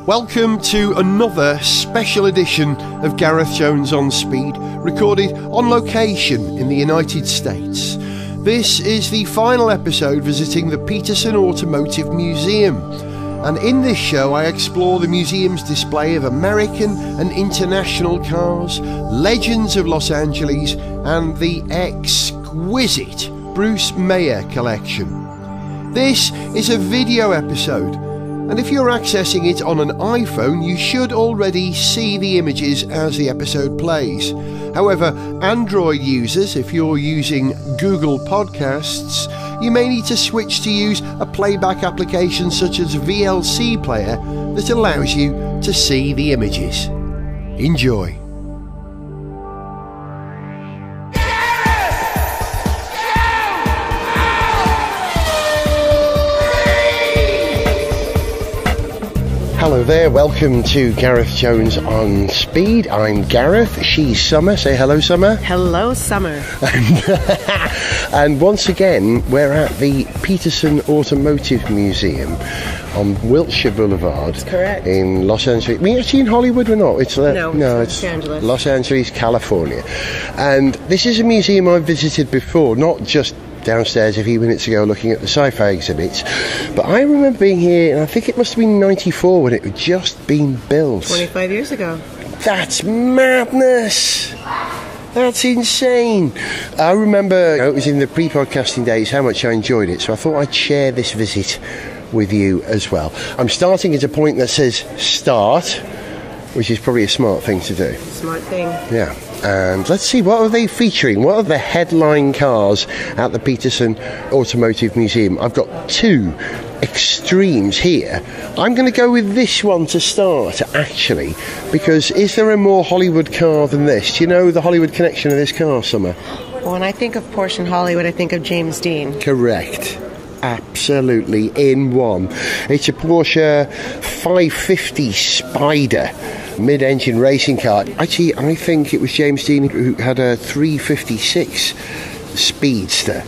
Welcome to another special edition of Gareth Jones on Speed, recorded on location in the United States. This is the final episode visiting the Petersen Automotive Museum, and in this show I explore the museum's display of American and international cars, legends of Los Angeles, and the exquisite Bruce Mayer collection. This is a video episode, and if you're accessing it on an iPhone, you should already see the images as the episode plays. However, Android users, if you're using Google Podcasts, you may need to switch to use a playback application such as VLC Player that allows you to see the images. Enjoy. Hello there, welcome to Gareth Jones on Speed. I'm Gareth, she's Summer. Say hello, Summer. Hello, Summer. And once again, we're at the Petersen Automotive Museum on Wilshire Boulevard. That's correct. In Los Angeles. We're actually in Hollywood, we're not? It's No, it's Los Angeles. Los Angeles, California. And this is a museum I've visited before, not just downstairs a few minutes ago looking at the sci-fi exhibits, but I remember being here, and I think it must have been 94 when it had just been built. 25 years ago. That's madness! That's insane! I remember, it was in the pre-podcasting days, how much I enjoyed it, so I thought I'd share this visit with you as well. I'm starting at a point that says start, which is probably a smart thing to do. Smart thing. Yeah. And let's see, what are they featuring? What are the headline cars at the Petersen Automotive Museum? I've got two extremes here. I'm going to go with this one to start, actually, because is there a more Hollywood car than this? Do you know the Hollywood connection of this car, Summer? Well, when I think of Porsche and Hollywood, I think of James Dean. Correct. Absolutely, in one. It's a Porsche 550 Spider mid-engine racing car. Actually, I think it was James Dean who had a 356 Speedster.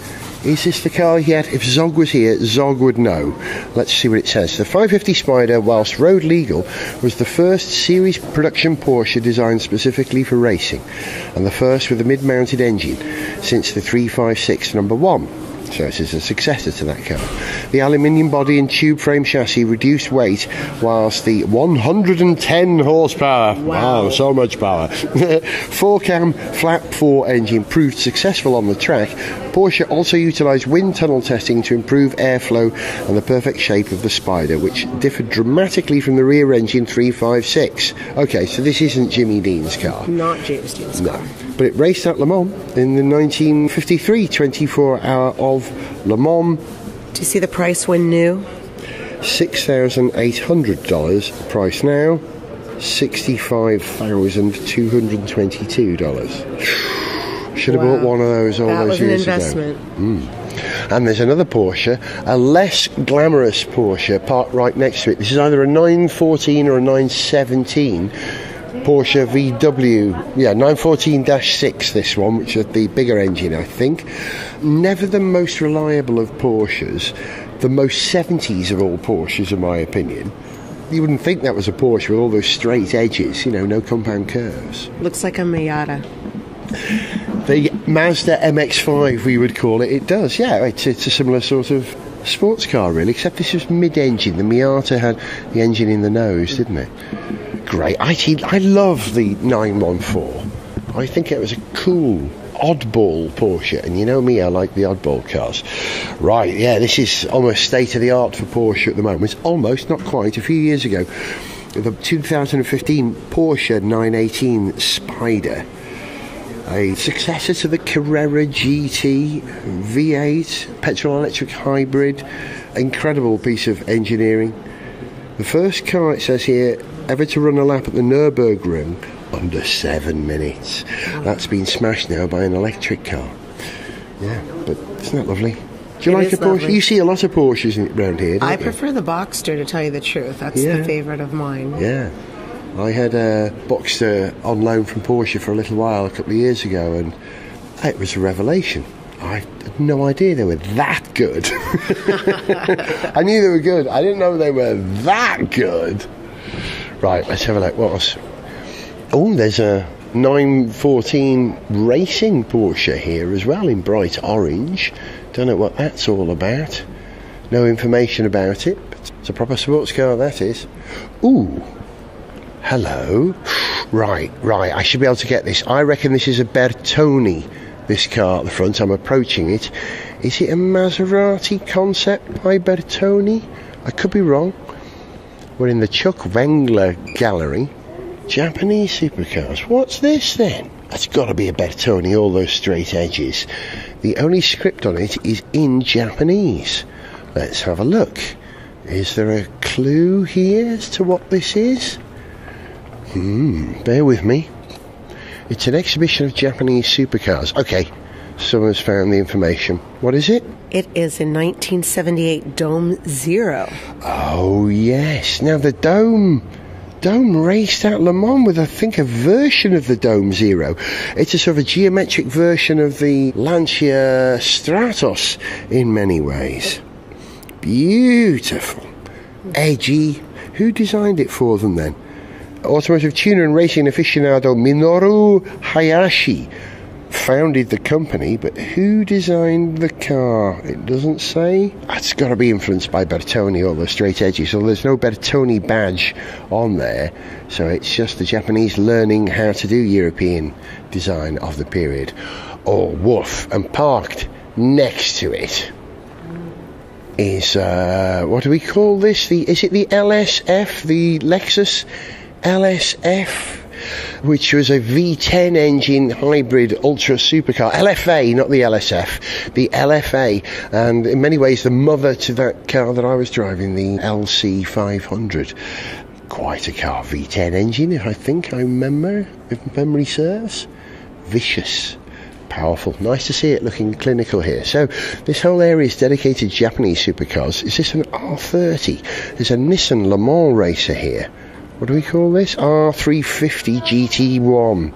Is this the car he had? If Zog was here, Zog would know. Let's see what it says. The 550 Spider, whilst road legal, was the first series production Porsche designed specifically for racing, and the first with a mid-mounted engine since the 356 number 1. So it is a successor to that car. The aluminium body and tube frame chassis reduced weight, whilst the 110 horsepower, wow, so much power, 4-cam flap 4 engine proved successful on the track. Porsche also utilised wind tunnel testing to improve airflow and the perfect shape of the Spider, which differed dramatically from the rear engine 356. Okay, so this isn't Jimmy Dean's car. Not James Dean's car. No, but it raced at Le Mans in the 1953 24-hour of Le Mans. Do you see the price when new? $6,800. Price now, $65,222. Should have bought one of those all those years ago. That was an investment. And there's another Porsche, a less glamorous Porsche, parked right next to it. This is either a 914 or a 917 Porsche VW. Yeah, 914-6, this one, which is the bigger engine, I think. Never the most reliable of Porsches. The most 70s of all Porsches, in my opinion. You wouldn't think that was a Porsche with all those straight edges, you know, no compound curves. Looks like a Miata. The Mazda MX-5, we would call it. It does, yeah. It's a similar sort of sports car, really, except this was mid-engine. The Miata had the engine in the nose, didn't it? Great. I love the 914. I think it was a cool, oddball Porsche, and you know me, I like the oddball cars. Right, yeah, this is almost state-of-the-art for Porsche at the moment. It's almost, not quite. A few years ago, the 2015 Porsche 918 Spider, a successor to the Carrera GT V8 petrol-electric hybrid. Incredible piece of engineering. The first car, it says here, ever to run a lap at the Nürburgring under 7 minutes. That's been smashed now by an electric car. Yeah, but isn't that lovely? Do you like a Porsche? Lovely. You see a lot of Porsches around here, don't you? I prefer the Boxster, to tell you the truth. That's the favourite of mine. Yeah. I had a Boxster on loan from Porsche for a little while a couple of years ago, and it was a revelation. I had no idea they were that good. I knew they were good. I didn't know they were that good. Right, let's have a look. What else? Oh, there's a 914 Racing Porsche here as well in bright orange. Don't know what that's all about. No information about it, but it's a proper sports car, that is. Ooh, hello. Right, I should be able to get this. I reckon this is a Bertone, this car at the front. I'm approaching it. Is it a Maserati concept by Bertone? I could be wrong. We're in the Chuck Wengler Gallery. Japanese supercars. What's this then? That's got to be a Bertone, all those straight edges. The only script on it is in Japanese. Let's have a look. Is there a clue here as to what this is? Bear with me. It's an exhibition of Japanese supercars. Okay, someone's found the information. What is it? It is a 1978 Dome Zero. Oh, yes. Now, the Dome raced at Le Mans with, I think, a version of the Dome Zero. It's a sort of a geometric version of the Lancia Stratos in many ways. Beautiful. Edgy. Who designed it for them then? Automotive tuner and racing aficionado Minoru Hayashi founded the company, but who designed the car? It doesn't say. It's got to be influenced by Bertone, all the straight edges, so there's no Bertone badge on there, so it's just the Japanese learning how to do European design of the period. Oh, woof. And parked next to it is, what do we call this? Is it the LSF, the Lexus LSF? Which was a V10 engine hybrid ultra supercar. LFA, not the LSF, the LFA, and in many ways the mother to that car that I was driving, the LC500. Quite a car, V10 engine, if I remember, if memory serves. Vicious, powerful. Nice to see it looking clinical here. So this whole area is dedicated to Japanese supercars. Is this an R30? There's a Nissan Le Mans racer here. What do we call this? R350 GT1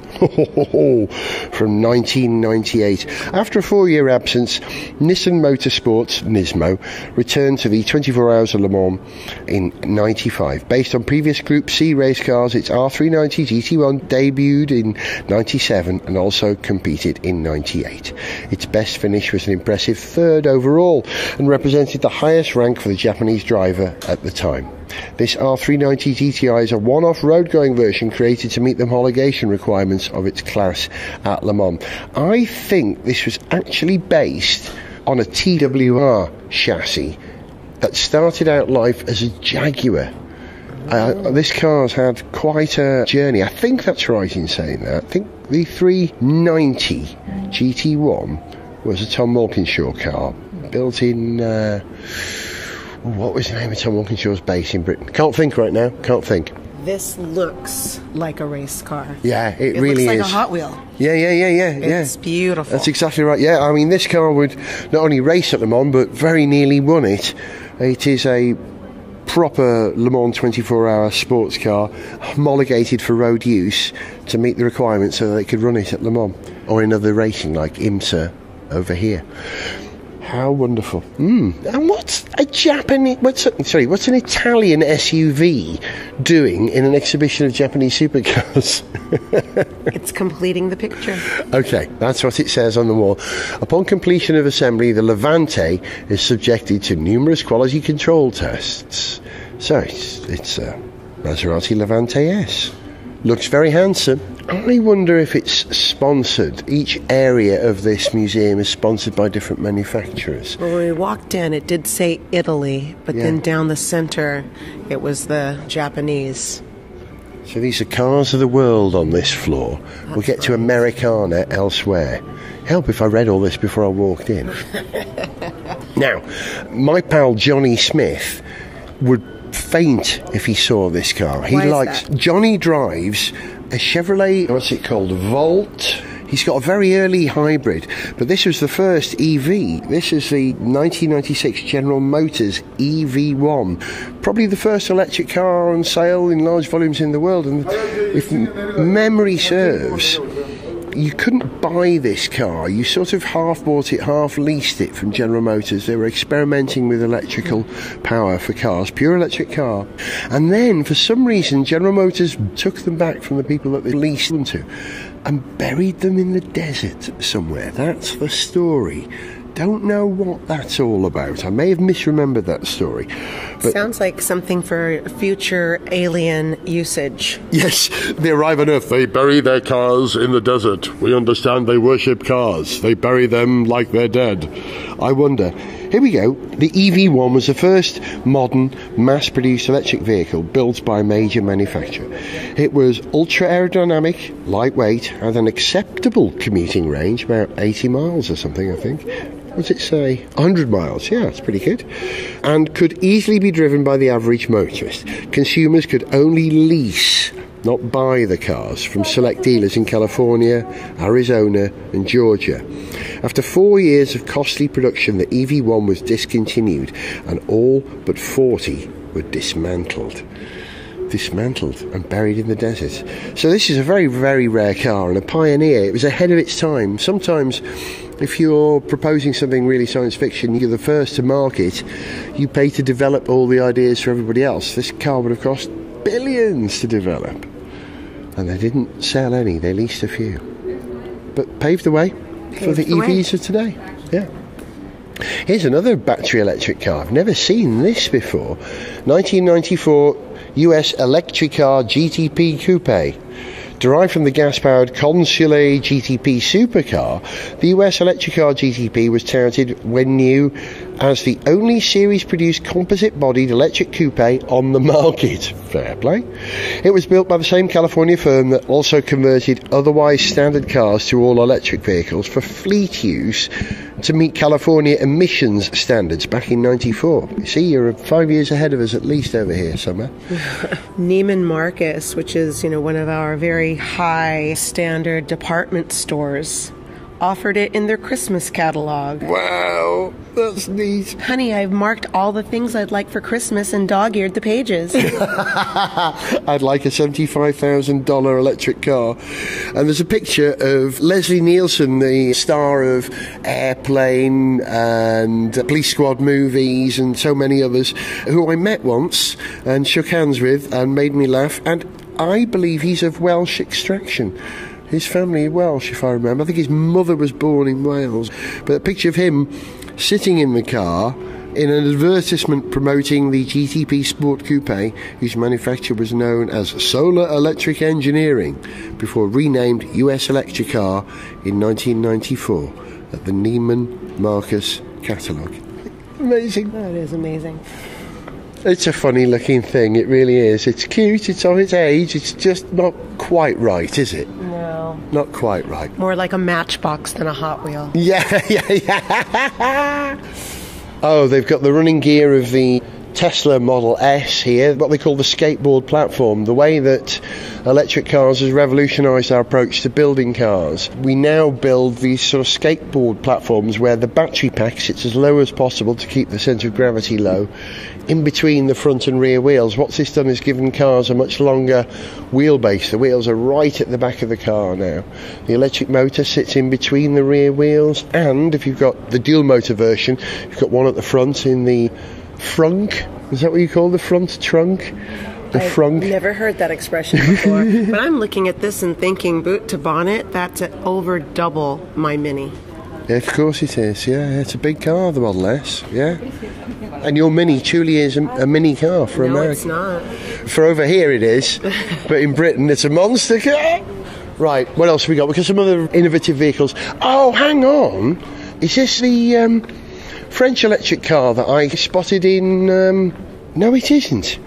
from 1998. After a 4-year absence, Nissan Motorsports, Nismo, returned to the 24 Hours of Le Mans in 95. Based on previous Group C race cars, its R390 GT1 debuted in 97 and also competed in 98. Its best finish was an impressive 3rd overall and represented the highest rank for the Japanese driver at the time. This R390 GTI is a one-off road-going version created to meet the homologation requirements of its class at Le Mans. I think this was actually based on a TWR chassis that started out life as a Jaguar. This car's had quite a journey. I think that's right in saying that. I think the 390 GT1 was a Tom Walkinshaw car, built in... what was the name of Tom Walkinshaw's base in Britain? Can't think right now. Can't think. This looks like a race car. Yeah, it really is. It looks like a Hot Wheel. Yeah. It's beautiful. That's exactly right. Yeah, I mean, this car would not only race at Le Mans, but very nearly won it. It is a proper Le Mans 24-hour sports car, homologated for road use to meet the requirements so that they could run it at Le Mans or in other racing like IMSA over here. How wonderful. And what's an Italian SUV doing in an exhibition of Japanese supercars? It's completing the picture. Okay, that's what it says on the wall. Upon completion of assembly, the Levante is subjected to numerous quality control tests. So it's a Maserati Levante S. Looks very handsome. I wonder if it's sponsored. Each area of this museum is sponsored by different manufacturers. Well, when we walked in, it did say Italy, but then down the center, it was the Japanese. So these are cars of the world on this floor. We'll get to Americana elsewhere. Help if I read all this before I walked in. Now, my pal Johnny Smith would faint if he saw this car. Johnny drives a Chevrolet, what's it called, Volt. He's got a very early hybrid, but this was the first EV. This is the 1996 General Motors EV1, probably the first electric car on sale in large volumes in the world. And if memory serves, You couldn't buy this car. You sort of half bought it, half leased it from General Motors. They were experimenting with electrical power for cars, pure electric car. And then, for some reason, General Motors took them back from the people that they leased them to and buried them in the desert somewhere. That's the story. Don't know what that's all about. I may have misremembered that story. But sounds like something for future alien usage. yes, they arrive on Earth. They bury their cars in the desert. We understand they worship cars. They bury them like they're dead. I wonder. Here we go. The EV1 was the first modern, mass-produced electric vehicle built by a major manufacturer. It was ultra-aerodynamic, lightweight, had an acceptable commuting range, about 80 miles or something, I think. What does it say? 100 miles. Yeah, it's pretty good. And could easily be driven by the average motorist. Consumers could only lease, not buy the cars, from select dealers in California, Arizona and Georgia. After 4 years of costly production, the EV1 was discontinued and all but 40 were dismantled and buried in the desert. So this is a very, very rare car and a pioneer. It was ahead of its time. Sometimes if you're proposing something really science fiction, you're the first to market, you pay to develop all the ideas for everybody else. This car would have cost billions to develop. And they didn't sell any, they leased a few. But paved the way for the EVs of today. Yeah. Here's another battery electric car. I've never seen this before. 1994 US Electricar GTP Coupe. Derived from the gas-powered Consul GTP supercar, the US Electricar GTP was touted when new as the only series-produced composite-bodied electric coupe on the market. Fair play. It was built by the same California firm that also converted otherwise standard cars to all-electric vehicles for fleet use to meet California emissions standards back in '94. You see, you're 5 years ahead of us at least over here, Summer. Neiman Marcus, which is, one of our very high standard department stores, offered it in their Christmas catalog. Wow, that's neat. Honey, I've marked all the things I'd like for Christmas and dog-eared the pages. I'd like a $75,000 electric car. And there's a picture of Leslie Nielsen, the star of Airplane and Police Squad movies and so many others, who I met once and shook hands with and made me laugh. And I believe he's of Welsh extraction. His family Welsh, if I remember. I think his mother was born in Wales. But a picture of him sitting in the car in an advertisement promoting the GTP Sport Coupe, whose manufacturer was known as Solar Electric Engineering, before renamed US Electricar in 1994 at the Neiman Marcus catalogue. Amazing. That is amazing. It's a funny looking thing, it really is. It's cute, it's of its age, it's just not quite right, is it? No. Not quite right. More like a Matchbox than a Hot Wheel. Yeah. Oh, they've got the running gear of the Tesla Model S here, what they call the skateboard platform. The way that electric cars has revolutionised our approach to building cars. We now build these sort of skateboard platforms where the battery pack sits as low as possible to keep the centre of gravity low, in between the front and rear wheels. What this done is given cars a much longer wheelbase. The wheels are right at the back of the car now. The electric motor sits in between the rear wheels, and if you've got the dual motor version, you've got one at the front in the frunk. Is that what you call the front trunk? I've never heard that expression before. But I'm looking at this and thinking, boot to bonnet, that's over double my Mini. Yeah, of course it is. Yeah, it's a big car, the Model S. Yeah. And your Mini truly is a mini car for America. No, it's not. For over here it is, but in Britain it's a monster car. Right, what else have we got? We've got some other innovative vehicles. Oh, hang on. Is this the French electric car that I spotted in... No, it isn't.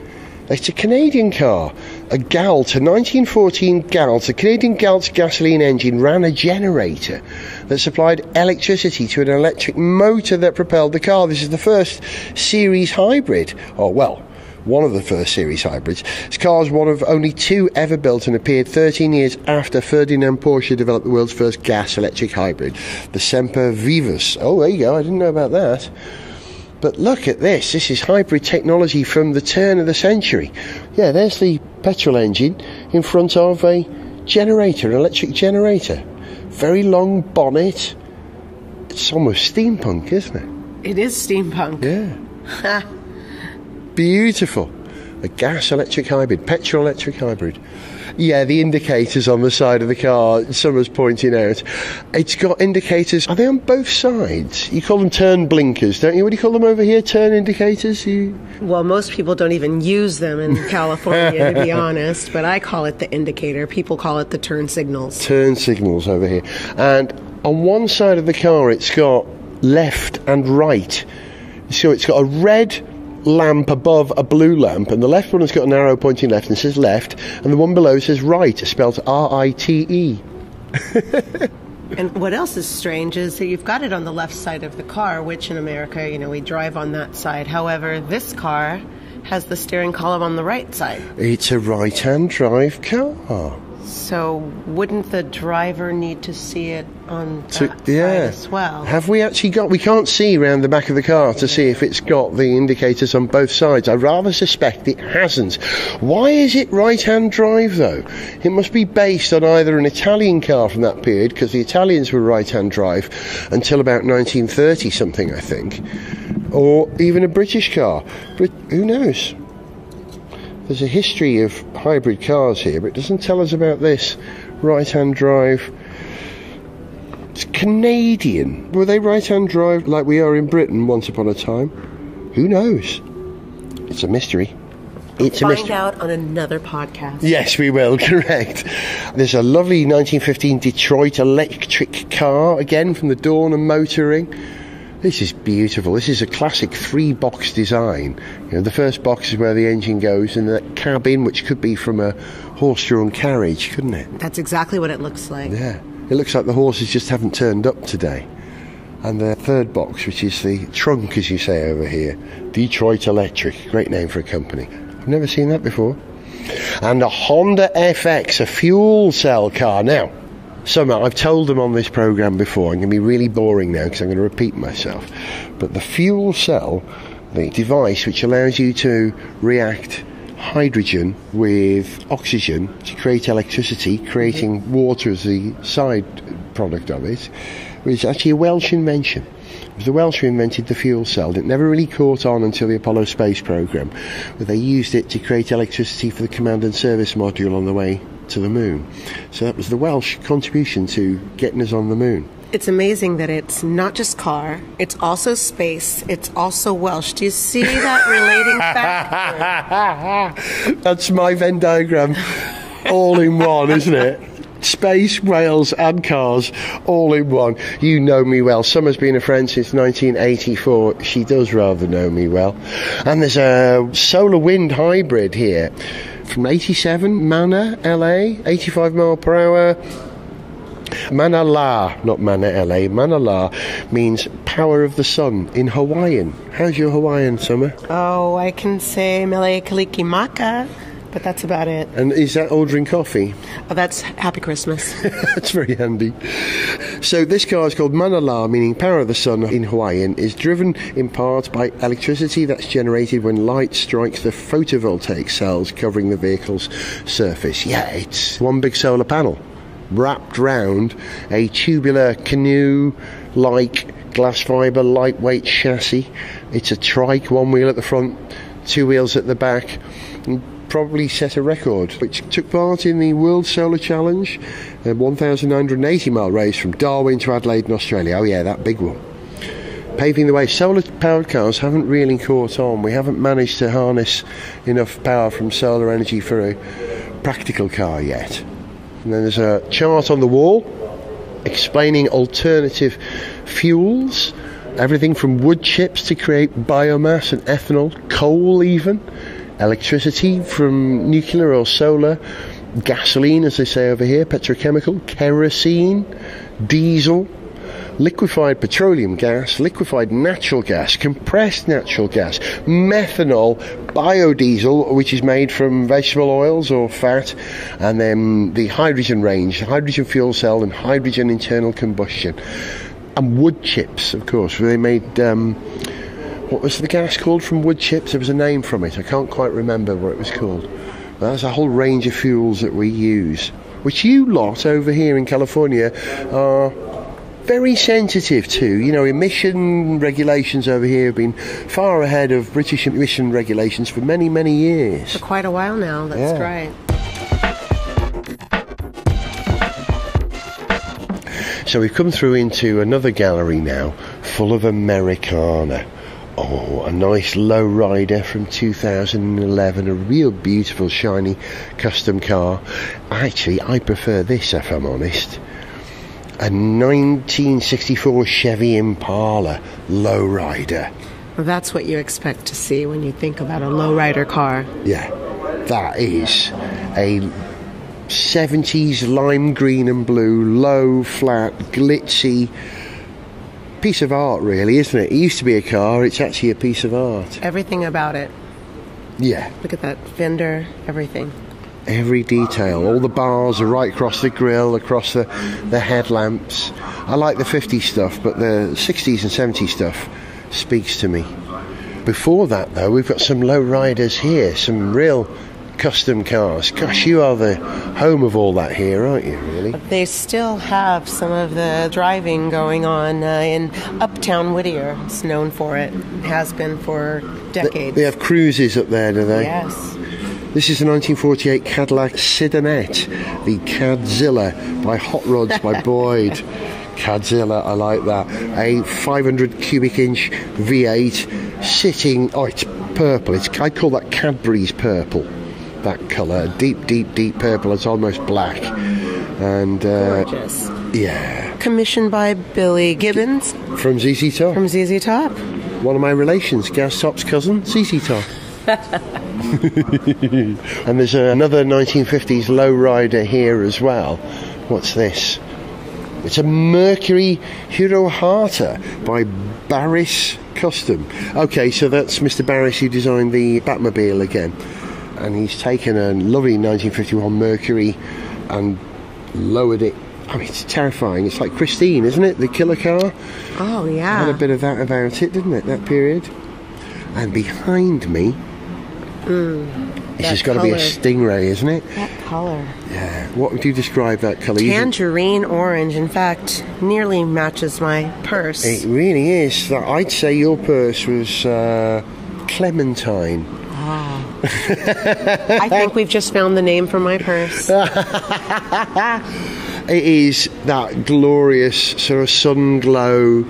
It's a Canadian car, a Galt, a 1914 Galt. A Canadian Galt's gasoline engine ran a generator that supplied electricity to an electric motor that propelled the car. This is the first series hybrid. Oh, well, one of the first series hybrids. This car is one of only two ever built and appeared 13 years after Ferdinand Porsche developed the world's first gas-electric hybrid, the Semper Vivus. Oh, there you go, I didn't know about that. But look at this. This is hybrid technology from the turn of the century. Yeah, there's the petrol engine in front of a generator, an electric generator. very long bonnet. It's almost steampunk, isn't it? It is steampunk. Yeah. Beautiful. A gas-electric hybrid, petrol-electric hybrid. Yeah, the indicators on the side of the car, Summer's pointing out. It's got indicators. Are they on both sides? You call them turn blinkers, don't you? What do you call them over here? Turn indicators? Well, most people don't even use them in California, to be honest, but I call it the indicator. People call it the turn signals. Turn signals over here. And on one side of the car, it's got left and right. So it's got a red lamp above a blue lamp, and the left one has got an arrow pointing left and says left, and the one below says right, spelled R-I-T-E. And what else is strange is that you've got it on the left side of the car, which in America, we drive on that side. However, this car has the steering column on the right side. It's a right-hand drive car. So wouldn't the driver need to see it on that side as well? Have we actually got... We can't see around the back of the car to see if it's got the indicators on both sides. I rather suspect it hasn't. Why is it right-hand drive, though? It must be based on either an Italian car from that period, because the Italians were right-hand drive until about 1930-something, I think, or even a British car. But who knows? There's a history of hybrid cars here, but it doesn't tell us about this right-hand drive. It's Canadian. Were they right-hand drive like we are in Britain once upon a time? Who knows? It's a mystery. It's a mystery. Find out on another podcast. Yes, we will, correct. There's a lovely 1915 Detroit electric car, again from the dawn of motoring. This is beautiful. This is a classic 3-box design. The first box is where the engine goes, and the cabin, which could be from a horse-drawn carriage, couldn't it? That's exactly what it looks like. Yeah. It looks like the horses just haven't turned up today. And the third box, which is the trunk, as you say over here, Detroit Electric. Great name for a company. I've never seen that before. And a Honda FX, a fuel cell car. Now, Summer, I've told them on this programme before, I'm going to be really boring now because I'm going to repeat myself, but the fuel cell, the device which allows you to react hydrogen with oxygen to create electricity, creating water as the side product of it, was actually a Welsh invention. It was the Welsh who invented the fuel cell. It never really caught on until the Apollo space programme, where they used it to create electricity for the command and service module on the way to the moon. So that was the Welsh contribution to getting us on the moon. It's amazing that it's not just car, it's also space, it's also Welsh. Do you see that relating factor? That's my Venn diagram, all in one, isn't it? Space, Wales and cars, all in one. You know me well. Summer's been a friend since 1984. She does rather know me well. And there's a solar wind hybrid here from 87, Mana, LA, 85 mile per hour. Manala, not Mana, LA. Manala means power of the sun in Hawaiian. How's your Hawaiian, Summer? Oh, I can say Mele Kalikimaka, but that's about it. And is that ordering coffee? Oh, that's Happy Christmas. That's very handy. So this car is called Manala, meaning power of the sun in Hawaiian, is driven in part by electricity that's generated when light strikes the photovoltaic cells covering the vehicle's surface. Yeah, it's one big solar panel wrapped round a tubular canoe-like glass fibre lightweight chassis. It's a trike, one wheel at the front, 2 wheels at the back, and probably set a record, which took part in the World Solar Challenge, a 1,980 mile race from Darwin to Adelaide in Australia. Oh yeah, that big one. Paving the way. Solar powered cars haven't really caught on. We haven't managed to harness enough power from solar energy for a practical car yet. And then there's a chart on the wall explaining alternative fuels, everything from wood chips to create biomass and ethanol, coal even, electricity from nuclear or solar, gasoline, as they say over here, petrochemical, kerosene, diesel, liquefied petroleum gas, liquefied natural gas, compressed natural gas, methanol, biodiesel, which is made from vegetable oils or fat, and then the hydrogen range, hydrogen fuel cell and hydrogen internal combustion. And wood chips, of course, where they made... what was the gas called from wood chips? There was a name from it. I can't quite remember what it was called. But that's a whole range of fuels that we use. which you lot over here in California are very sensitive to. You know, emission regulations over here have been far ahead of British emission regulations for many, many years. For quite a while now, that's right. So we've come through into another gallery now, full of Americana. Oh, a nice lowrider from 2011, a real beautiful shiny custom car. Actually, I prefer this, if I'm honest. A 1964 Chevy Impala lowrider. Well, that's what you expect to see when you think about a lowrider car. Yeah, that is a 70s lime green and blue, low, flat, glitzy piece of art, really, isn't it? It used to be a car, it's actually a piece of art. Everything about it. Yeah. Look at that fender, everything. Every detail. All the bars are right across the grille, across the headlamps. I like the 50s stuff, but the 60s and 70s stuff speaks to me. Before that, though, we've got some low riders here, some real custom cars. Gosh, you are the home of all that here, aren't you, really? They still have some of the driving going on in Uptown Whittier. It's known for it. It has been for decades. They have cruises up there, do they? Yes. This is a 1948 Cadillac Sedanette, the Cadzilla by Hot Rods by Boyd. Cadzilla, I like that. A 500 cubic inch V8 sitting, oh, it's purple. I'd call that Cadbury's purple. That colour, deep, deep, deep purple. It's almost black. And gorgeous. Yeah. Commissioned by Billy Gibbons from ZZ Top. From ZZ Top. One of my relations, Gareth Top's cousin, ZZ Top. And there's another 1950s lowrider here as well. What's this? It's a Mercury Hirohata by Barris Custom. Okay, so that's Mr. Barris who designed the Batmobile again. And he's taken a lovely 1951 Mercury and lowered it. I mean, it's terrifying. It's like Christine, isn't it? The killer car. Oh, yeah. Had a bit of that about it, didn't it, that period? And behind me, it's just got to be a Stingray, isn't it? That colour. Yeah. What would you describe that colour? Tangerine orange. In fact, nearly matches my purse. It really is. I'd say your purse was Clementine. Oh. I think we've just found the name for my purse. It is that glorious sort of sun glow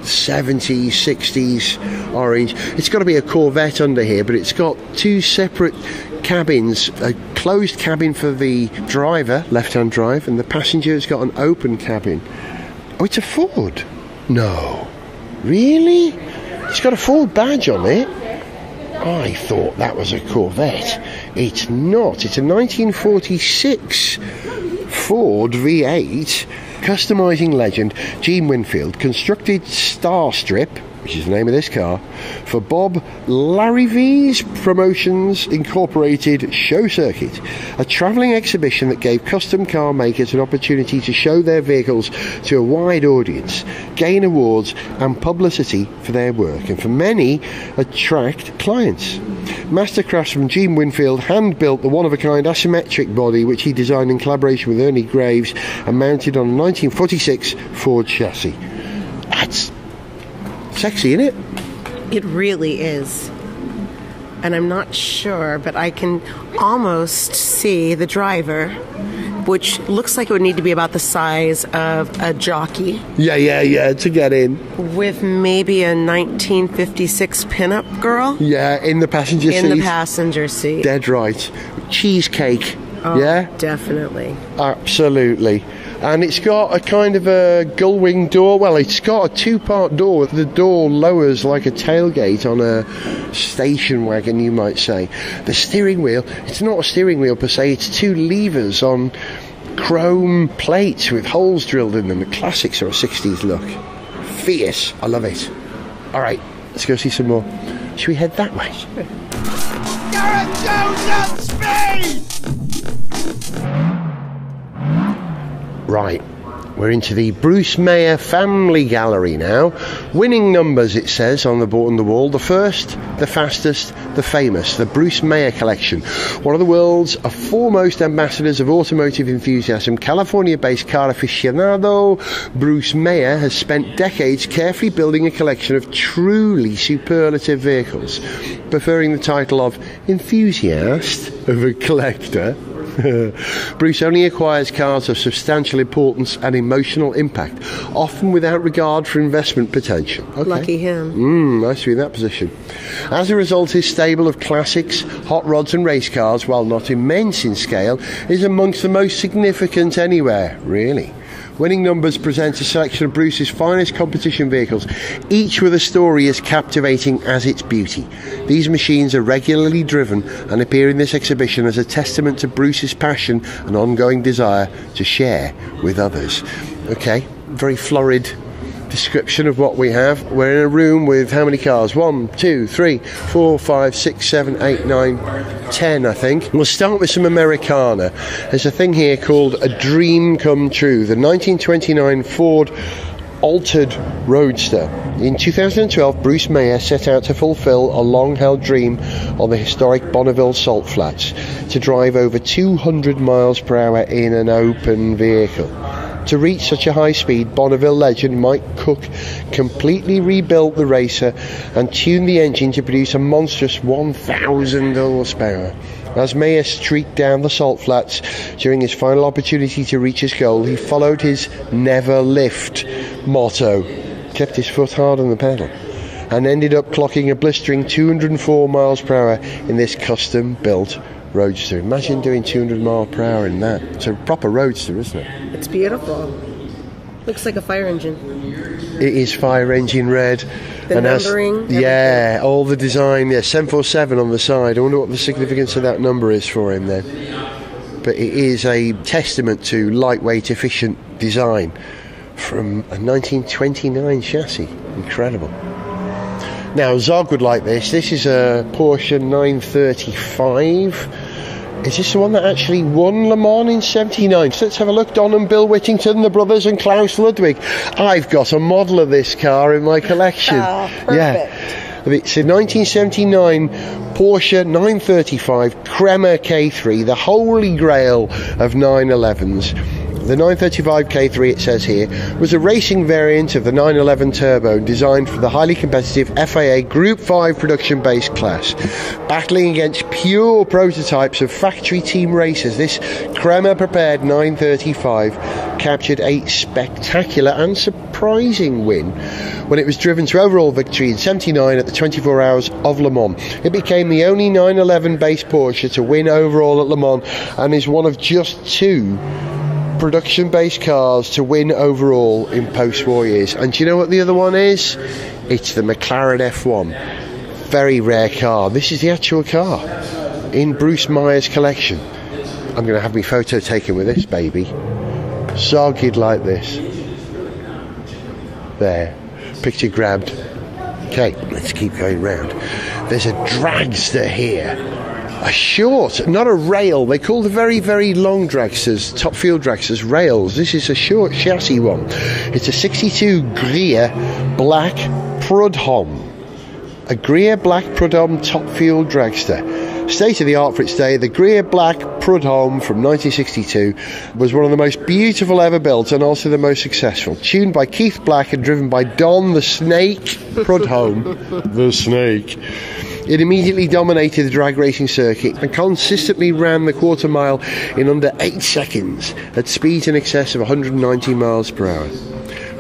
70s, 60s orange. It's got to be a Corvette under here, but it's got two separate cabins, a closed cabin for the driver, left-hand drive, and the passenger's got an open cabin. Oh, it's a Ford? No. Really? It's got a Ford badge on it? I thought that was a Corvette. It's not. It's a 1946 Ford V8 customising legend Gene Winfield constructed Starstrip, which is the name of this car, for Bob Larry's Promotions Incorporated show circuit, a travelling exhibition that gave custom car makers an opportunity to show their vehicles to a wide audience, gain awards and publicity for their work, and for many, attract clients. Master craftsman Gene Winfield hand-built the one-of-a-kind asymmetric body which he designed in collaboration with Ernie Graves and mounted on a 1946 Ford chassis. That's sexy, isn't it? It really is. And I'm not sure, but I can almost see the driver, which looks like it would need to be about the size of a jockey. Yeah, to get in. With maybe a 1956 pinup girl. Yeah, in the passenger seat. In the passenger seat. Dead right. Cheesecake. Oh, yeah? Definitely. Absolutely. And it's got a kind of a gull-wing door. Well, it's got a two-part door. The door lowers like a tailgate on a station wagon, you might say. The steering wheel, it's not a steering wheel per se, it's two levers on chrome plates with holes drilled in them. The classic sort of 60s look. Fierce. I love it. All right, let's go see some more. Should we head that way? Gareth Jones at speed! Right, We're into the Bruce Mayer Family Gallery now. Winning numbers, it says on the board on the wall. The first, the fastest, the famous. The Bruce Mayer collection. One of the world's foremost ambassadors of automotive enthusiasm, California-based car aficionado Bruce Mayer has spent decades carefully building a collection of truly superlative vehicles. Preferring the title of enthusiast over collector, Bruce only acquires cars of substantial importance and emotional impact, often without regard for investment potential. Okay. Lucky him. Nice to be in that position. As a result, his stable of classics, hot rods and race cars, while not immense in scale, is amongst the most significant anywhere, really. Winning Numbers presents a selection of Bruce's finest competition vehicles, each with a story as captivating as its beauty. These machines are regularly driven and appear in this exhibition as a testament to Bruce's passion and ongoing desire to share with others. Okay, very florid description of what we have. We're in a room with how many cars? 1, 2, 3, 4, 5, 6, 7, 8, 9, 10, I think. We'll start with some Americana. There's a thing here called A Dream Come True, the 1929 Ford Altered Roadster. In 2012, Bruce Mayer set out to fulfill a long-held dream on the historic Bonneville Salt Flats, to drive over 200 miles per hour in an open vehicle. To reach such a high speed, Bonneville legend Mike Cook completely rebuilt the racer and tuned the engine to produce a monstrous 1,000 horsepower. As Mayer streaked down the salt flats during his final opportunity to reach his goal, he followed his never lift motto, kept his foot hard on the pedal, and ended up clocking a blistering 204 miles per hour in this custom built roadster. Imagine doing 200 miles per hour in that. It's a proper roadster, isn't it? It's beautiful. Looks like a fire engine. It is fire engine red. The and numbering. Yeah, all the design. Yeah, 747 on the side. I wonder what the significance of that number is for him then. But it is a testament to lightweight, efficient design from a 1929 chassis. Incredible. Now, Zog would like this. This is a Porsche 935. Is this the one that actually won Le Mans in 79? So let's have a look. Don and Bill Whittington, the brothers, and Klaus Ludwig. I've got a model of this car in my collection. Oh, perfect. Yeah. It's a 1979 Porsche 935 Kremer K3, the holy grail of 911s. The 935 K3, it says here, was a racing variant of the 911 Turbo designed for the highly competitive FIA Group 5 production-based class. Battling against pure prototypes of factory team racers, this Kremer-prepared 935 captured a spectacular and surprising win when it was driven to overall victory in 79 at the 24 Hours of Le Mans. It became the only 911-based Porsche to win overall at Le Mans and is one of just 2 production-based cars to win overall in post-war years. And do you know what the other one is? It's the McLaren F1. Very rare car. This is the actual car in Bruce Mayer's collection. I'm going to have my photo taken with this baby. Zogged like this. There. Picture grabbed. Okay, let's keep going round. There's a dragster here. A short, not a rail. They call the very, very long dragsters, top field dragsters, rails. This is a short chassis one. It's a 62 Greer Black Prudhomme. A Greer Black Prudhomme top field dragster. State of the art for its day, the Greer Black Prudhomme from 1962 was one of the most beautiful ever built and also the most successful. Tuned by Keith Black and driven by Don the Snake Prudhomme. The Snake. It immediately dominated the drag racing circuit and consistently ran the quarter mile in under 8 seconds at speeds in excess of 190 miles per hour.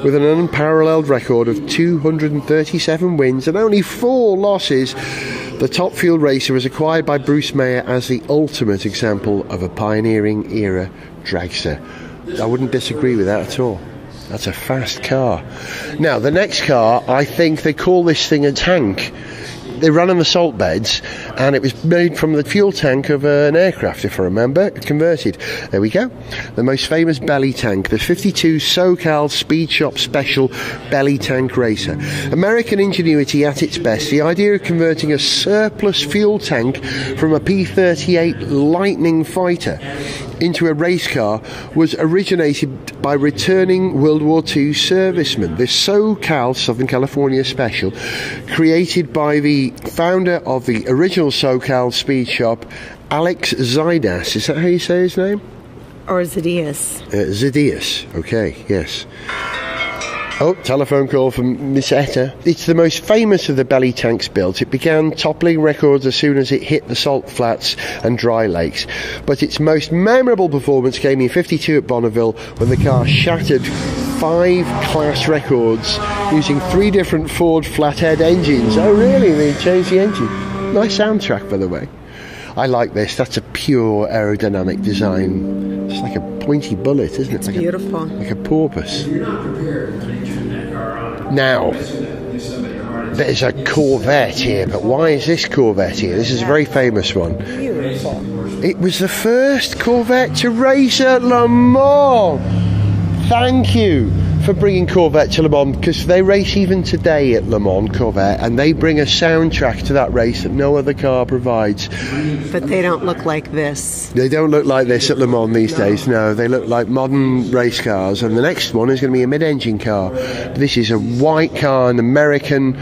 With an unparalleled record of 237 wins and only 4 losses, the top field racer was acquired by Bruce Mayer as the ultimate example of a pioneering era dragster. I wouldn't disagree with that at all. That's a fast car. Now, the next car, I think they call this thing a tank. They run on the salt beds, and it was made from the fuel tank of an aircraft, if I remember, converted. There we go. The most famous belly tank, the 52 SoCal Speed Shop Special Belly Tank Racer. American ingenuity at its best. The idea of converting a surplus fuel tank from a P-38 Lightning fighter into a race car was originated by returning World War II servicemen. The SoCal, Southern California Special, created by the founder of the original SoCal Speed Shop, Alex Zydas. Is that how you say his name? Or Zydias. Zydias, okay, yes. Oh, telephone call from Miss Etta. It's the most famous of the belly tanks built. It began toppling records as soon as it hit the salt flats and dry lakes. But its most memorable performance came in '52 at Bonneville when the car shattered 5 class records using 3 different Ford flathead engines. Oh really? They changed the engine. Nice soundtrack, by the way. I like this. That's a pure aerodynamic design. It's like a pointy bullet, isn't it? It's like beautiful. Like a porpoise. Now, there's a Corvette here, but why is this Corvette here? This is a very famous one. Beautiful. It was the first Corvette to race at Le Mans. Thank you for bringing Corvette to Le Mans, because they race even today at Le Mans, Corvette, and they bring a soundtrack to that race that no other car provides. But they don't look like this. They don't look like this at Le Mans these days, no. They look like modern race cars, and the next one is going to be a mid-engine car. This is a white car, an American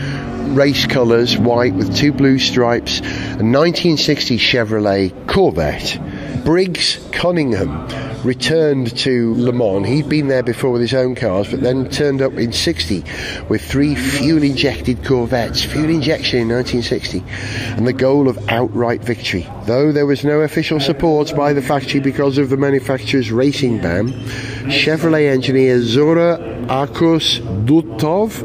race colours, white with 2 blue stripes, a 1960 Chevrolet Corvette. Briggs Cunningham returned to Le Mans. He'd been there before with his own cars, but then turned up in '60 with 3 fuel-injected Corvettes. Fuel injection in 1960, and the goal of outright victory. Though there was no official support by the factory because of the manufacturer's racing ban, Chevrolet engineer Zora Arkus Dutov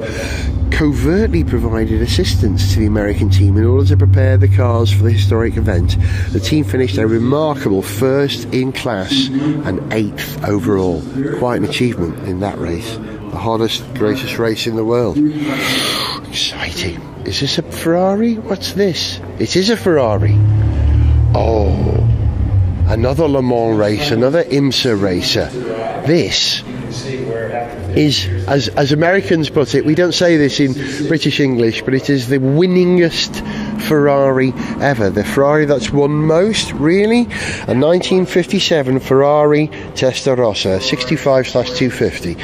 covertly provided assistance to the American team in order to prepare the cars for the historic event. The team finished a remarkable 1st in class and 8th overall. Quite an achievement in that race. The hottest, greatest race in the world. Exciting. Is this a Ferrari? What's this? It is a Ferrari. Oh, another Le Mans race, another IMSA racer. This is, as Americans put it, we don't say this in British English, but it is the winningest Ferrari ever. The Ferrari that's won most, really. A 1957 Ferrari Testarossa 65/250.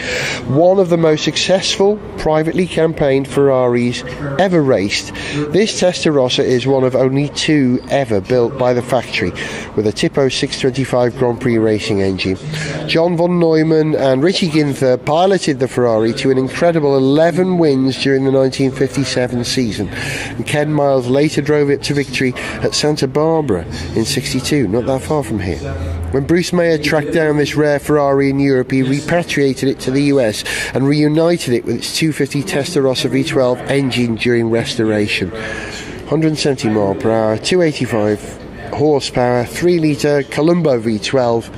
One of the most successful privately campaigned Ferraris ever raced. This Testarossa is one of only 2 ever built by the factory, with a Tipo 625 Grand Prix racing engine. John von Neumann and Richie Ginther piloted the Ferrari to an incredible 11 wins during the 1957 season, and Ken Miles later drove it to victory at Santa Barbara in '62, not that far from here. When Bruce Mayer tracked down this rare Ferrari in Europe, he repatriated it to the US and reunited it with its 250 Testarossa V12 engine during restoration. 170 mile per hour, 285 horsepower, 3-litre Colombo V12.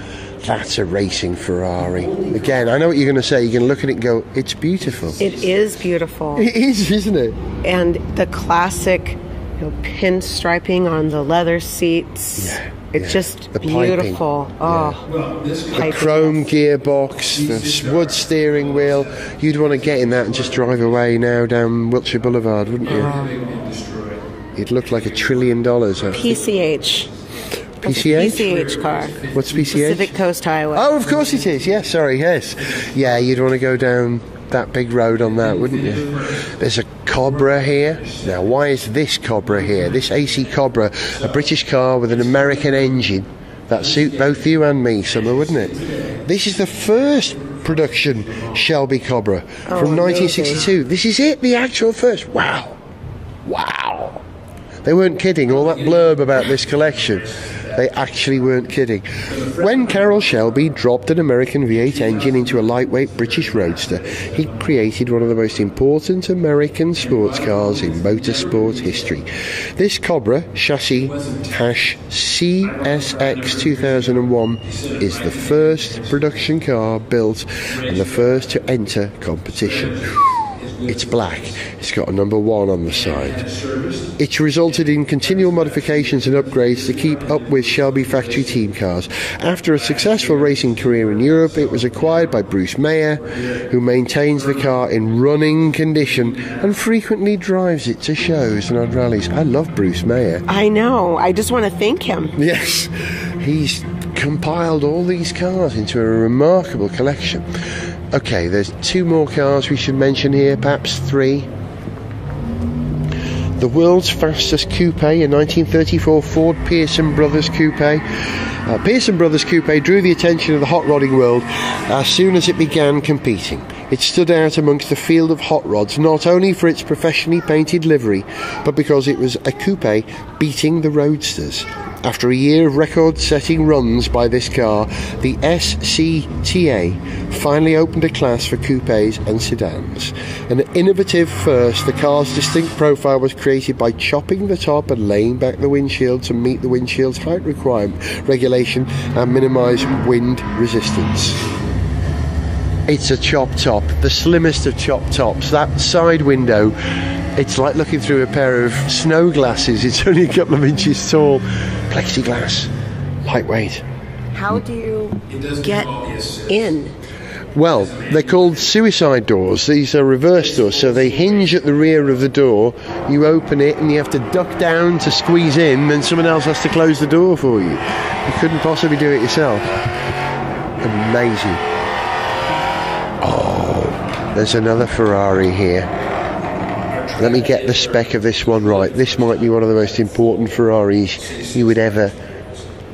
That's a racing Ferrari. Again, I know what you're going to say. You're going to look at it and go, it's beautiful. It is beautiful. It is, isn't it? And the classic, pinstriping on the leather seats. Yeah. It's just the beautiful. Piping. Oh, the chrome gearbox, the wood steering wheel. You'd want to get in that and just drive away now down Wiltshire Boulevard, wouldn't you? It'd look like $1 trillion. PCH. PCH? PCH car. What's PCH? Pacific Coast Highway. Oh, of course it is. Yes, sorry, yes. Yeah, you'd want to go down that big road on that, wouldn't you? There's a Cobra here. Now, why is this Cobra here? This AC Cobra, a British car with an American engine. That'd suit both you and me, Summer, wouldn't it? This is the first production Shelby Cobra from 1962. This is it, the actual first. Wow. Wow. They weren't kidding. All that blurb about this collection, they actually weren't kidding. When Carroll Shelby dropped an American V8 engine into a lightweight British roadster, he created one of the most important American sports cars in motorsport history. This Cobra, chassis #CSX 2001, is the first production car built and the first to enter competition. It's black. It's got a number 1 on the side. It's resulted in continual modifications and upgrades to keep up with Shelby factory team cars. After a successful racing career in Europe, it was acquired by Bruce Mayer, who maintains the car in running condition and frequently drives it to shows and on rallies. I love Bruce Mayer. I know. I just want to thank him. Yes, he's compiled all these cars into a remarkable collection. Okay, there's 2 more cars we should mention here, perhaps 3. The world's fastest coupe, a 1934 Ford Petersen Brothers coupe. Petersen Brothers coupe drew the attention of the hot rodding world as soon as it began competing. It stood out amongst the field of hot rods not only for its professionally painted livery, but because it was a coupe beating the roadsters. After a year of record-setting runs by this car, the SCTA finally opened a class for coupes and sedans. An innovative first, the car's distinct profile was created by chopping the top and laying back the windshield to meet the windshield's height regulation and minimise wind resistance. It's a chop top, the slimmest of chop tops. That side window, it's like looking through a pair of snow glasses. It's only a couple of inches tall. Plexiglass, lightweight. How do you get in? Well, they're called suicide doors. These are reverse doors, so they hinge at the rear of the door. You open it and you have to duck down to squeeze in, then someone else has to close the door for you. You couldn't possibly do it yourself. Amazing. Oh, there's another Ferrari here. Let me get the spec of this one right. This might be one of the most important Ferraris you would ever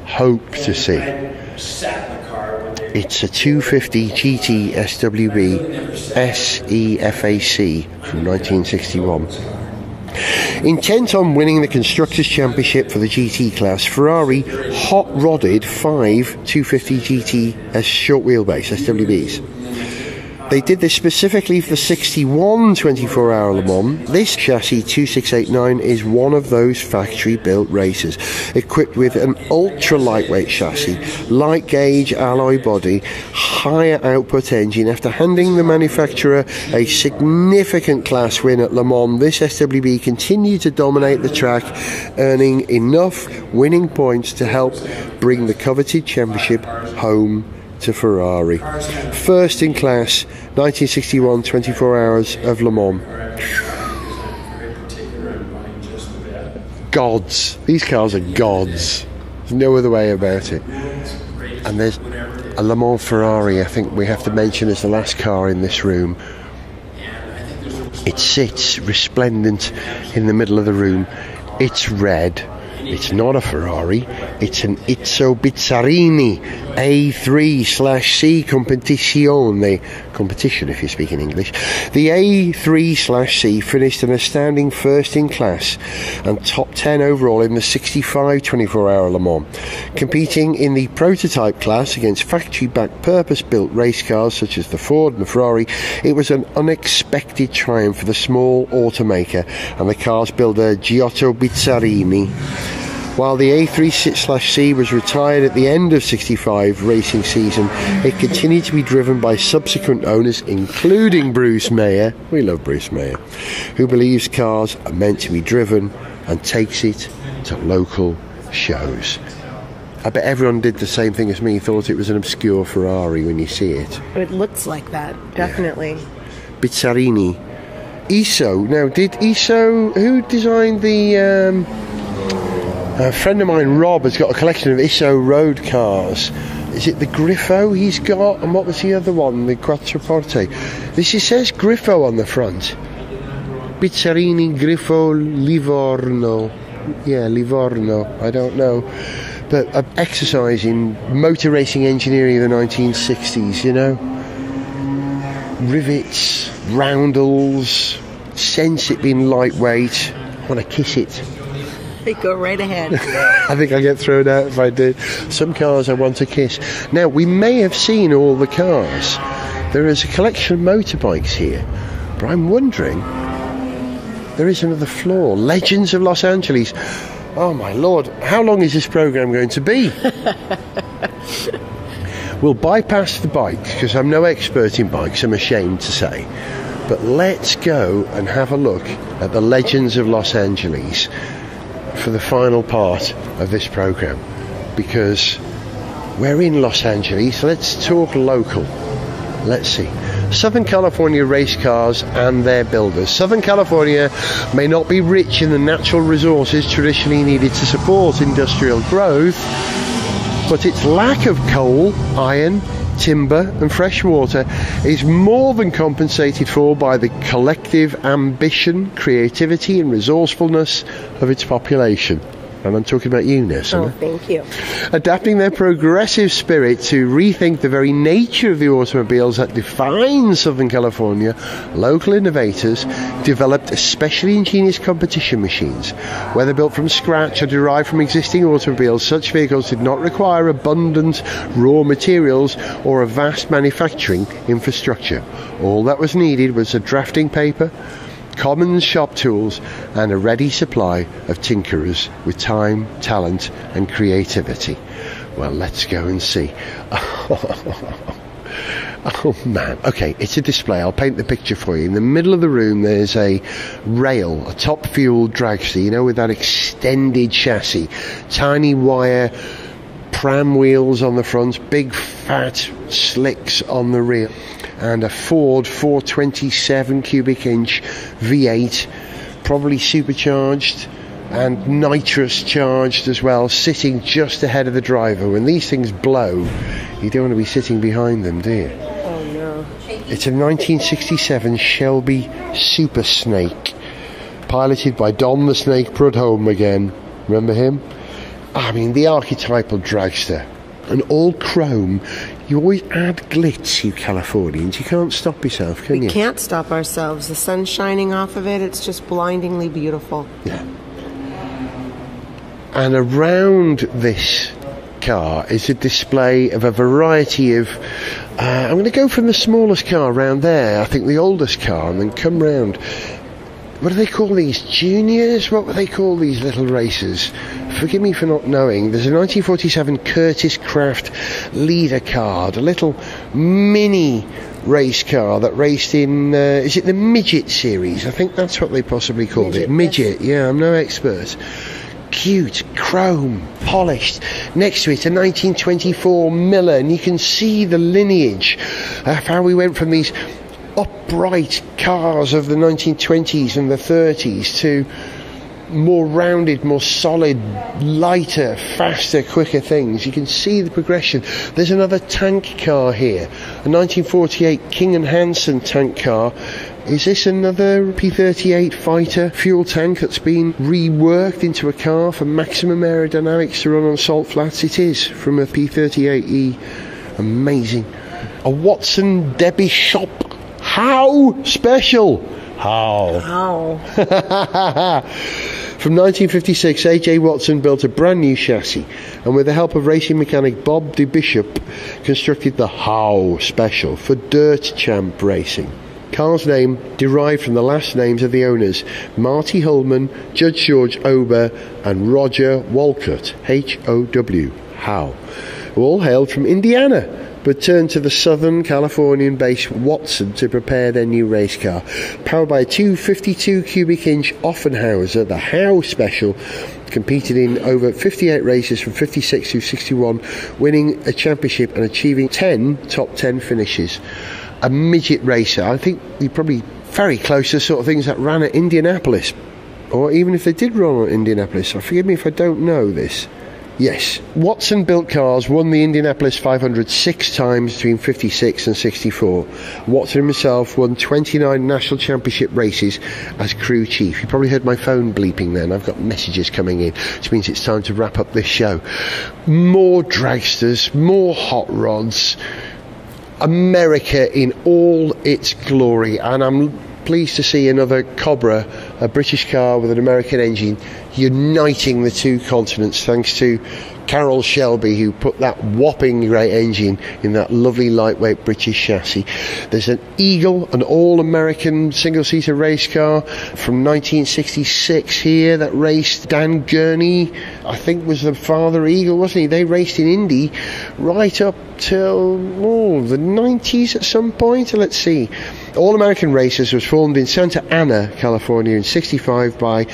hope to see. It's a 250 GT SWB SEFAC from 1961. Intent on winning the Constructors' Championship for the GT class, Ferrari hot-rodded 5 250 GT short wheelbase SWBs. They did this specifically for the 61 24-hour Le Mans. This chassis 2689 is one of those factory-built racers, equipped with an ultra-lightweight chassis, light-gauge alloy body, higher output engine. After handing the manufacturer a significant class win at Le Mans, this SWB continued to dominate the track, earning enough winning points to help bring the coveted championship home to Ferrari. First in class, 1961 24 hours of Le Mans. Gods. These cars are gods. There's no other way about it. And there's a Le Mans Ferrari I think we have to mention as the last car in this room. It sits resplendent in the middle of the room. It's red. It's not a Ferrari, it's an Izzo Bizzarini A3/C competition if you speak in English. The A3/C finished an astounding first in class and top 10 overall in the 65 24-hour Le Mans. Competing in the prototype class against factory-backed purpose-built race cars such as the Ford and the Ferrari, it was an unexpected triumph for the small automaker and the car's builder Giotto Bizzarini. While the A3/C was retired at the end of 65 racing season, it continued to be driven by subsequent owners, including Bruce Mayer. We love Bruce Mayer, who believes cars are meant to be driven and takes it to local shows. I bet everyone did the same thing as me, thought it was an obscure Ferrari when you see it. It looks like that, definitely. Yeah. Bizzarini. Izzo. Now, did Izzo, who designed the... a friend of mine, Rob, has got a collection of Izzo road cars. Is it the Griffo he's got? And what was the other one? The Quattroporte. It says Griffo on the front. Bizzarini, Griffo, Livorno. Yeah, Livorno. I don't know. But exercise in motor racing engineering of the 1960s, you know. Rivets, roundels, sense it being lightweight. I want to kiss it. Go right ahead. I think I'd get thrown out if I did. Some cars I want to kiss. Now, we may have seen all the cars. There is a collection of motorbikes here. But I'm wondering, there is another floor. Legends of Los Angeles. Oh, my Lord. How long is this programme going to be? We'll bypass the bikes, because I'm no expert in bikes, I'm ashamed to say. But let's go and have a look at the legends of Los Angeles for the final part of this program, because we're in Los Angeles. Let's talk local. Let's see. Southern California race cars and their builders. Southern California may not be rich in the natural resources traditionally needed to support industrial growth, but its lack of coal, iron, timber and fresh water is more than compensated for by the collective ambition, creativity and resourcefulness of its population. And I'm talking about you now, Summer. Oh, thank you. Adapting their progressive spirit to rethink the very nature of the automobiles that define Southern California, local innovators developed especially ingenious competition machines. Whether built from scratch or derived from existing automobiles, such vehicles did not require abundant raw materials or a vast manufacturing infrastructure. All that was needed was a drafting paper, common shop tools and a ready supply of tinkerers with time, talent and creativity. Well, let's go and see. Oh man. Okay, it's a display. I'll paint the picture for you. In the middle of the room there's a rail, a top fuel dragster, you know, with that extended chassis, tiny wire pram wheels on the front, big fat slicks on the rear, and a Ford 427 cubic inch V8, probably supercharged and nitrous charged as well, sitting just ahead of the driver. When these things blow, you don't want to be sitting behind them, do you? Oh no. It's a 1967 Shelby Super Snake, piloted by Don the Snake Prudhomme again. Remember him? I mean, the archetypal dragster. And all chrome. You always add glitz, you Californians. You can't stop yourself, can you? We can't stop ourselves. The sun's shining off of it. It's just blindingly beautiful. Yeah. And around this car is a display of a variety of... I'm going to go from the smallest car around there, I think the oldest car, and then come round. What do they call these? Juniors? What would they call these little racers? Forgive me for not knowing. There's a 1947 Curtis Craft leader car, a little mini race car that raced in, is it the Midget series? I think that's what they possibly called it. Midget, yes. Yeah, I'm no expert. Cute, chrome, polished. Next to it, a 1924 Miller, and you can see the lineage of how we went from these upright cars of the 1920s and the 30s to more rounded, more solid, lighter, faster, quicker things. You can see the progression. There's another tank car here, a 1948 King & Hansen tank car. Is this another P-38 fighter fuel tank that's been reworked into a car for maximum aerodynamics to run on salt flats? It is, from a P-38E. Amazing. A Watson Debbie Shop. How special? How? From 1956, A.J. Watson built a brand new chassis, and with the help of racing mechanic Bob DeBishop, constructed the How Special for Dirt Champ Racing. Car's name derived from the last names of the owners, Marty Hullman, Judge George Ober and Roger Walcott, H-O-W, How, who all hailed from Indiana, but turned to the Southern Californian-based Watson to prepare their new race car. Powered by a 252 cubic inch Offenhauser, the How Special competed in over 58 races from 56 to 61, winning a championship and achieving 10 top 10 finishes. A midget racer. I think you're probably very close to the sort of things that ran at Indianapolis, or even if they did run at Indianapolis. Forgive me if I don't know this. Yes, Watson built cars, won the Indianapolis 500 6 times between 56 and 64. Watson himself won 29 national championship races as crew chief. You probably heard my phone bleeping then. I've got messages coming in, which means it's time to wrap up this show. More dragsters, more hot rods, America in all its glory, and I'm pleased to see another Cobra, a British car with an American engine, uniting the two continents thanks to Carroll Shelby, who put that whopping great engine in that lovely lightweight British chassis. There's an Eagle, an all-American single-seater race car from 1966 here that raced. Dan Gurney, I think, was the father Eagle, wasn't he? They raced in Indy right up till the 90s at some point. Let's see. All American Racers was formed in Santa Ana, California in 65 by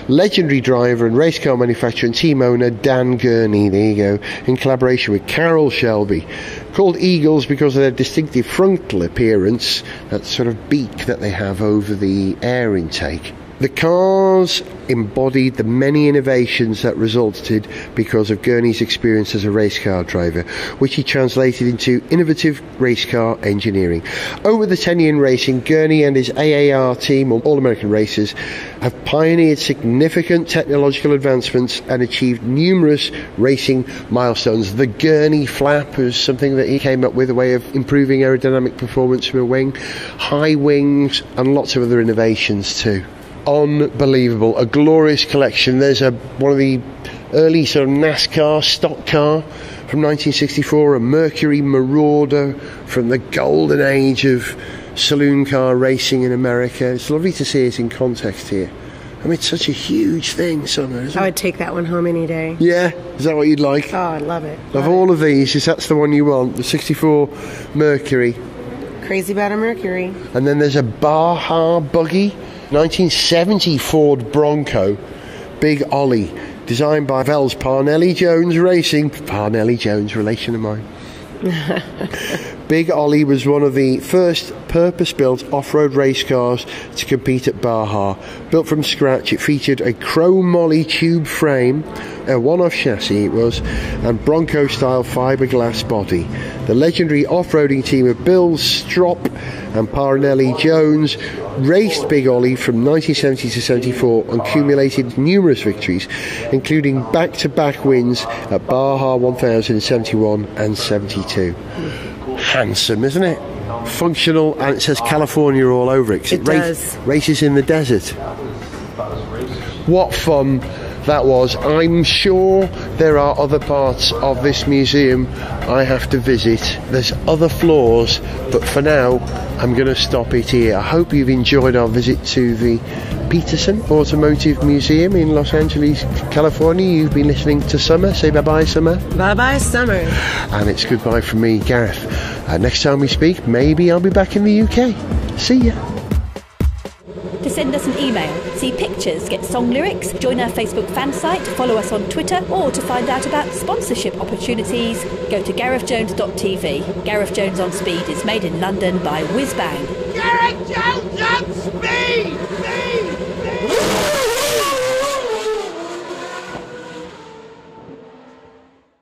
legendary driver and race car manufacturer and team owner Dan Gurney, there you go, in collaboration with Carroll Shelby. Called Eagles because of their distinctive frontal appearance, that sort of beak that they have over the air intake. The cars embodied the many innovations that resulted because of Gurney's experience as a race car driver, which he translated into innovative race car engineering. Over the 10 year in racing, Gurney and his AAR team, or All American Racers, have pioneered significant technological advancements and achieved numerous racing milestones. The Gurney flap was something that he came up with, a way of improving aerodynamic performance from a wing, high wings, and lots of other innovations too. Unbelievable, a glorious collection. There's one of the early sort of NASCAR stock car from 1964, a Mercury Marauder from the golden age of saloon car racing in America. It's lovely to see it in context here. I mean, it's such a huge thing, Summer, isn't it? I would take that one home any day. Yeah? Is that what you'd like? Oh, I love it. Of all of these, is that's the one you want, the 64 Mercury. Crazy about a Mercury. And then there's a Baja buggy, 1970 Ford Bronco, Big Ollie, designed by Vels Parnelli Jones Racing. Parnelli Jones, relation of mine. Big Ollie was one of the first purpose-built off-road race cars to compete at Baja. Built from scratch, it featured a chrome moly tube frame, a one-off chassis it was, and Bronco-style fiberglass body. The legendary off-roading team of Bill Strop and Parnelli Jones raced Big Ollie from 1970 to 74 and accumulated numerous victories, including back-to-back wins at Baja 1071 and 72. Handsome, isn't it? Functional, and it says California all over it. It does. Races in the desert. What fun that was. I'm sure there are other parts of this museum I have to visit. There's other floors, but for now I'm going to stop it here. I hope you've enjoyed our visit to the Petersen Automotive Museum in Los Angeles, California. You've been listening to Summer. Say bye-bye, Summer. Bye-bye, Summer. And it's goodbye from me, Gareth. Next time we speak, maybe I'll be back in the UK. See ya. To send us an email, see pictures, get song lyrics, join our Facebook fan site, follow us on Twitter, or to find out about sponsorship opportunities, go to garethjones.tv. Gareth Jones on Speed is made in London by Whiz Bang. Gareth Jones on Speed!